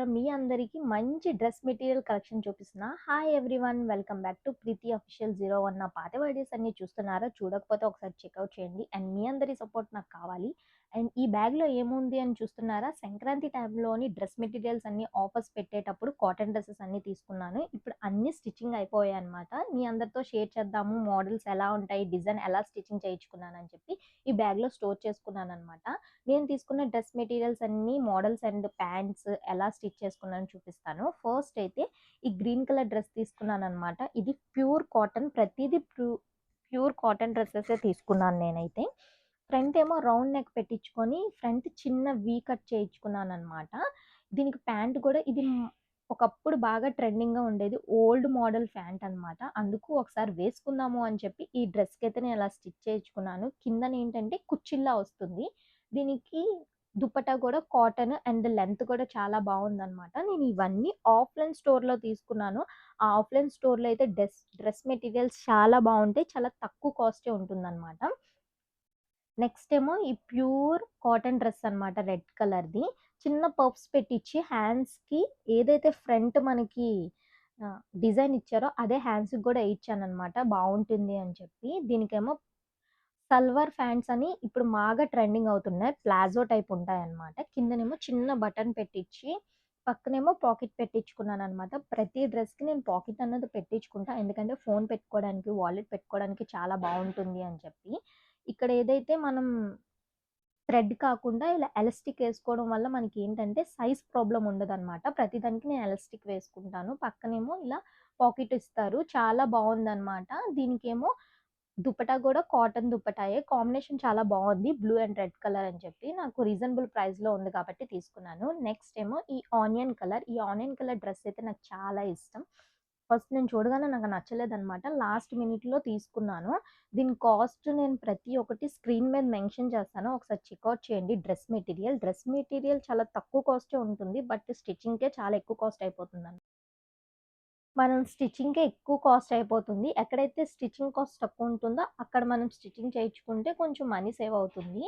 మీ అందరికి మంచి dress material collection చూపిస్తున్నా. Hi everyone, welcome back to Preethi official 01. నా పాత వీడియోస్ అన్నీ చూస్తున్నారా? చూడకపోతే ఒకసారి చెక్అవుట్ చేయండి. అండ్ మీ అందరి సపోర్ట్ నాకు కావాలి. అండ్ ఈ బ్యాగ్‌లో ఏముంది అని చూస్తున్నారా? సంక్రాంతి టైంలోని డ్రెస్ మెటీరియల్స్ అన్నీ ఆఫర్స్ పెట్టేటప్పుడు కాటన్ డ్రెసెస్ అన్నీ తీసుకున్నాను. ఇప్పుడు అన్నీ స్టిచ్చింగ్ అయిపోయాయన్నమాట. మీ అందరితో షేర్ చేద్దాము. మోడల్స్ ఎలా ఉంటాయి, డిజైన్ ఎలా స్టిచ్చింగ్ చేయించుకున్నానని చెప్పి ఈ బ్యాగ్‌లో స్టోర్ చేసుకున్నానన్నమాట. నేను తీసుకున్న డ్రెస్ మెటీరియల్స్ అన్నీ మోడల్స్ అండ్ ప్యాంట్స్ ఎలా స్టిచ్ చేసుకున్నానో చూపిస్తాను. ఫస్ట్ అయితే ఈ గ్రీన్ కలర్ డ్రెస్ తీసుకున్నాననమాట. ఇది ప్యూర్ కాటన్, ప్రతీది ప్యూర్ కాటన్ డ్రెస్సెసే తీసుకున్నాను నేనైతే. ఫ్రంట్ ఏమో రౌండ్ నెక్ పెట్టించుకొని ఫ్రంట్ చిన్న వీ కట్ చేయించుకున్నాననమాట. దీనికి ప్యాంట్ కూడా ఇది ఒకప్పుడు బాగా ట్రెండింగ్‌గా ఉండేది. ఓల్డ్ మోడల్ ప్యాంట్ అనమాట. అందుకు ఒకసారి వేసుకుందాము అని చెప్పి ఈ డ్రెస్‌కైతే నేను అలా స్టిచ్ చేయించుకున్నాను. కిందనేంటంటే కుచ్చిళ్ళలా వస్తుంది. దీనికి దుపట్టా కూడా కాటన్ అండ్ లెంత్ కూడా చాలా బావుందనమాట. నేను ఇవన్నీ ఆఫ్‌లైన్ స్టోర్‌లో తీసుకున్నాను. ఆ ఆఫ్‌లైన్ స్టోర్‌లో అయితే డ్రెస్ మెటీరియల్స్ చాలా బావుంటాయి. చాలా తక్కువ కాస్టే ఉంటుందనమాట. నెక్స్ట్ ఏమో ఈ ప్యూర్ కాటన్ డ్రెస్ అనమాట, రెడ్ కలర్‌ది. చిన్న పఫ్స్ పెట్టించి హ్యాండ్స్‌కి ఏదైతే ఫ్రంట్ మనకి డిజైన్ ఇచ్చారో అదే హ్యాండ్స్‌కి కూడా ఏయిచ్చాననమాట, బావుంటుంది అని చెప్పి. దీనికేమో సల్వార్ ప్యాంట్స్ అని ఇప్పుడు బాగా ట్రెండింగ్ అవుతున్నాయి. ప్లాజో టైప్ ఉంటాయన్నమాట. కిందనేమో చిన్న బటన్ పెట్టించి, పక్కనేమో పాకెట్ పెట్టించుకున్నాననమాట. ప్రతి డ్రెస్‌కి నేను పాకెట్ అన్నది పెట్టించుకుంటా. ఎందుకంటే ఫోన్ పెట్టుకోవడానికి, వాలెట్ పెట్టుకోవడానికి చాలా బావుంటుంది అని చెప్పి. ఇక్కడ ఏదైతే మనం థ్రెడ్ కాకుండా ఇలా ఎలాస్టిక్ ఏసుకోవడం వల్ల మనకేంటంటే సైజ్ ప్రాబ్లమ్ ఉండదనమాట. ప్రతిదానికి నేను ఎలాస్టిక్ వేసుకుంటాను. పక్కనేమో ఇలా పాకెట్ ఇస్తారు. చాలా బావుందనమాట. దీనికేమో దుపట్టా గూడా కాటన్ దుపట్టాయే. కాంబినేషన్ చాలా బావుంది. బ్లూ అండ్ రెడ్ కలర్ అని చెప్పి. నాకు రీజనబుల్ ప్రైస్‌లో ఉంది కాబట్టి తీసుకున్నాను. నెక్స్ట్ ఏమో ఈ ఆనియన్ కలర్. ఈ ఆనియన్ కలర్ డ్రెస్ అయితే నాకు చాలా ఇష్టం. ఫస్ట్ నేను చూడగానే నాకు నచ్చలేదనమాట. లాస్ట్ మినిట్‌లో తీసుకున్నాను. దీని కాస్ట్ నేను ప్రతి ఒక్కటి స్క్రీన్ మీద మెన్షన్ చేస్తాను. ఒకసారి చెక్‌ఔట్ చేయండి. డ్రెస్ మెటీరియల్ చాలా తక్కువ కాస్టే ఉంటుంది. బట్ స్టిచ్చింగ్‌కే చాలా ఎక్కువ కాస్ట్ అయిపోతుందండి. మనం స్టిచ్చింగ్‌కే ఎక్కువ కాస్ట్ అయిపోతుంది. ఎక్కడైతే స్టిచ్చింగ్ కాస్ట్ తక్కువ ఉంటుందో అక్కడ మనం స్టిచ్చింగ్ చేయించుకుంటే కొంచెం మనీ సేవ్ అవుతుంది.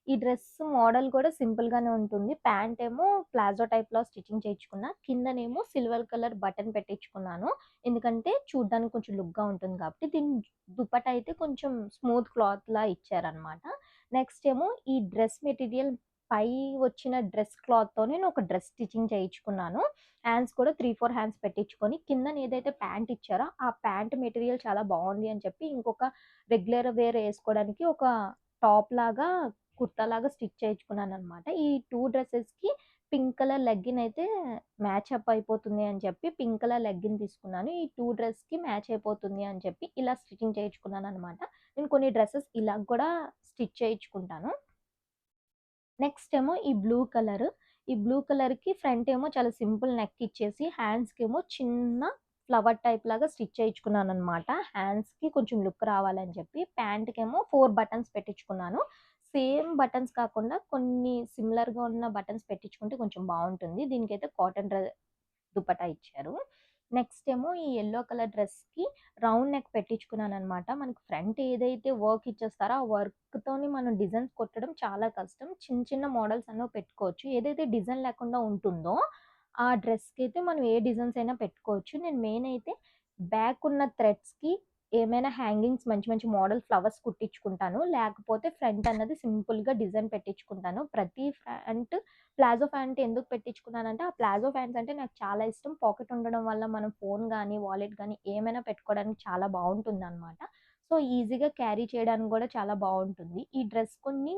ఈ డ్రెస్ మోడల్ కూడా సింపుల్‌గానే ఉంటుంది. ప్యాంట్ ఏమో ప్లాజో టైప్‌లో స్టిచ్చింగ్ చేయించుకున్నా. కిందనేమో సిల్వర్ కలర్ బటన్ పెట్టించుకున్నాను. ఎందుకంటే చూడ్డానికి కొంచెం లుక్‌గా ఉంటుంది కాబట్టి. దీని దుపట్టా అయితే కొంచెం స్మూత్ క్లాత్‌లా ఇచ్చారనమాట. నెక్స్ట్ ఏమో ఈ డ్రెస్ మెటీరియల్ పై వచ్చిన డ్రెస్ క్లాత్‌తో నేను ఒక డ్రెస్ స్టిచ్చింగ్ చేయించుకున్నాను. హ్యాండ్స్ కూడా 3, 4 హ్యాండ్స్ పెట్టించుకొని కిందన ఏదైతే ప్యాంట్ ఇచ్చారో ఆ ప్యాంట్ మెటీరియల్ చాలా బావుంది అని చెప్పి ఇంకొక రెగ్యులర్ వేర్ ఏసుకోవడానికి ఒక టాప్‌లాగా, కుర్తాలాగా స్టిచ్ చేయించుకున్నాననమాట. ఈ 2 డ్రెసెస్‌కి పింక్ కలర్ లెగ్గిన్ అయితే మ్యాచ్ అప్ అయిపోతుంది అని చెప్పి పింక్ కలర్ లెగ్గిన్ తీసుకున్నాను. ఈ 2 డ్రెస్‌కి మ్యాచ్ అయిపోతుంది అని చెప్పి ఇలా స్టిచింగ్ చేయించుకున్నాననమాట. నేను కొన్ని డ్రెసెస్ ఇలా కూడా స్టిచ్ చేయించుకుంటాను. నెక్స్ట్ ఏమో ఈ బ్లూ కలర్. ఈ బ్లూ కలర్‌కి ఫ్రంట్ ఏమో చాలా సింపుల్ నెక్ ఇచ్చేసి, హ్యాండ్స్‌కేమో చిన్న ఫ్లవర్ టైప్ లాగా స్టిచ్ చేయించుకున్నాననమాట. హ్యాండ్స్‌కి కొంచెం లుక్ రావాలని చెప్పి. ప్యాంట్‌కేమో 4 బటన్స్ పెట్టించుకున్నాను. సేమ్ బటన్స్ కాకుండా కొన్ని సిమిలర్‌గా ఉన్న బటన్స్ పెట్టించుకుంటే కొంచెం బావుంటుంది. దీనికైతే కాటన్ దుపట్టా ఇచ్చారు. నెక్స్ట్ ఏమో ఈ యెల్లో కలర్ డ్రెస్‌కి రౌండ్ నెక్ పెట్టించుకున్నాననమాట. మనకి ఫ్రంట్ ఏదైతే వర్క్ ఇచ్చేస్తారో, ఆ వర్క్‌తోని మనం డిజైన్స్ కొట్టడం చాలా కష్టం. చిన్న చిన్న మోడల్స్ అన్నా పెట్టుకోవచ్చు. ఏదైతే డిజైన్ లేకుండా ఉంటుందో, ఆ డ్రెస్‌కైతే మనం ఏ డిజైన్స్ అయినా పెట్టుకోవచ్చు. నేను మెయిన్ అయితే బ్యాక్ ఉన్న థ్రెడ్స్‌కి ఏమైనా హ్యాంగింగ్స్ మంచి మంచి మోడల్ ఫ్లవర్స్ కుట్టించుకుంటాను. లేకపోతే ఫ్రంట్ అన్నది సింపుల్‌గా డిజైన్ పెట్టించుకుంటాను. ప్రతి ఫ్రంట్ ప్లాజో ప్యాంట్ ఎందుకు పెట్టించుకున్నానంటే, ఆ ప్లాజో ప్యాంట్స్ అంటే నాకు చాలా ఇష్టం. పాకెట్ ఉండడం వల్ల మనం ఫోన్ గానీ, వాలెట్ గానీ ఏమైనా పెట్టుకోవడానికి చాలా బావుంటుందనమాట. సో, ఈజీగా క్యారీ చేయడానికి గూడా చాలా బావుంటుంది. ఈ డ్రెస్ కొన్ని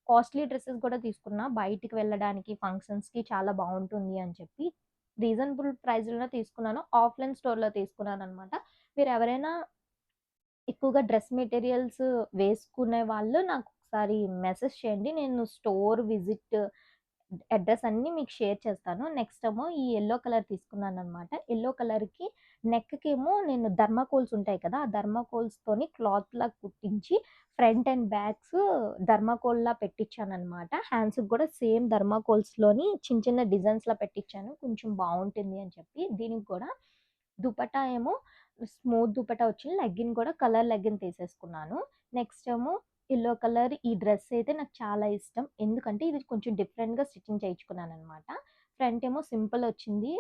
కాస్ట్‌లీ డ్రెసెస్ గూడా తీసుకున్నా. బయటికి వెళ్ళడానికి, ఫంక్షన్స్‌కి చాలా బావుంటుంది అని చెప్పి రీజనబుల్ ప్రైస్‌లోనే తీసుకున్నాను. ఆఫ్‌లైన్ స్టోర్‌లో తీసుకున్నాననమాట. మీరెవరైనా ఎక్కువగా డ్రెస్ మెటీరియల్స్ వేసుకునే వాళ్ళు నాకొకసారి మెసేజ్ చేయండి. నేను స్టోర్ విజిట్ అడ్రెస్ అన్నీ మీకు షేర్ చేస్తాను. నెక్స్ట్ ఏమో ఈ యెల్లో కలర్ తీసుకున్నాననమాట. యెల్లో కలర్‌కి నెక్‌కేమో నేను థర్మాకోల్స్ ఉంటాయి కదా! ఆ థర్మాకోల్స్‌తోని క్లాత్‌లా కుట్టించి ఫ్రంట్ అండ్ బ్యాక్స్ థర్మాకోల్‌లా పెట్టించాననమాట. హ్యాండ్స్‌కి కూడా సేమ్ థర్మాకోల్స్‌లోని చిన్న చిన్న డిజైన్స్‌లా పెట్టించాను. కొంచెం బావుంటుంది అని చెప్పి. దీనికి కూడా దుపట్టా ఏమో స్మూత్ దుపట్టా వచ్చింది. లెగ్గిన్ కూడా కలర్ లెగ్గిన్ తీసేసుకున్నాను. నెక్స్ట్ ఏమో యెల్లో కలర్ ఈ డ్రెస్ అయితే నాకు చాలా ఇష్టం. ఎందుకంటే ఇది కొంచెం డిఫరెంట్‌గా స్టిచ్చింగ్ చేయించుకున్నాననమాట. ఫ్రంట్ ఏమో సింపుల్ వచ్చింది.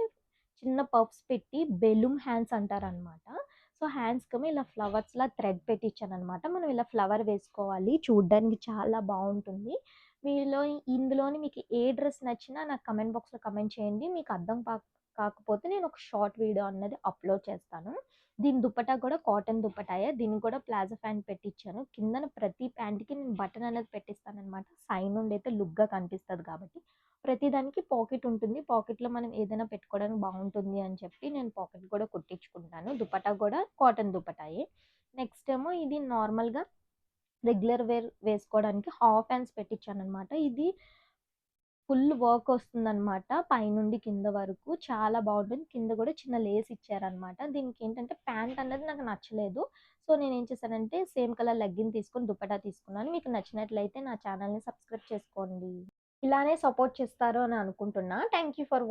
చిన్న పర్ప్స్ పెట్టి బెలూన్ హ్యాండ్స్ అంటారనమాట. సో, హ్యాండ్స్‌కేమో ఇలా ఫ్లవర్స్‌లా థ్రెడ్ పెట్టిచ్చాననమాట. మనం ఇలా ఫ్లవర్ వేసుకోవాలి. చూడ్డానికి చాలా బావుంటుంది. మీలో ఇందులోని మీకు ఏ డ్రెస్ నచ్చినా నాకు కమెంట్ బాక్స్‌లో కమెంట్ చేయండి. మీకు అర్థం కాకపోతే నేను ఒక షార్ట్ వీడియో అన్నది అప్‌లోడ్ చేస్తాను. దీని దుపట్టా కూడా కాటన్ దుపట్టాయే. దీనికి కూడా ప్లాజో ప్యాంట్ పెట్టిచ్చాను. కిందన ప్రతి ప్యాంట్‌కి నేను బటన్ అనేది పెట్టిస్తాననమాట. సైడ్ నుండైతే లుక్‌గా కనిపిస్తది కాబట్టి. ప్రతి దానికి పాకెట్ ఉంటుంది. పాకెట్‌లో మనం ఏదైనా పెట్టుకోవడానికి బావుంటుంది అని చెప్పి నేను పాకెట్ కూడా కుట్టించుకుంటాను. దుపట్టా కూడా కాటన్ దుపట్టాయే. నెక్స్ట్ ఏమో ఇది నార్మల్‌గా రెగ్యులర్ వేసుకోవడానికి హాఫ్ హ్యాండ్స్ పెట్టించాననమాట. ఇది ఫుల్ వర్క్ వస్తుందనమాట. పైనుండి కింద వరకు చాలా బావుంటుంది. కింద కూడా చిన్న లేస్ ఇచ్చారనమాట. దీనికేంటంటే ప్యాంట్ అన్నది నాకు నచ్చలేదు. సో, నేనేం చేశానంటే సేమ్ కలర్ లెగ్గిన్ తీసుకొని దుపట్టా తీసుకున్నాను. మీకు నచ్చినట్లయితే నా ఛానెల్‌ని సబ్స్క్రైబ్ చేసుకోండి. ఇలానే సపోర్ట్ చేస్తారు అని అనుకుంటున్నా. Thank you for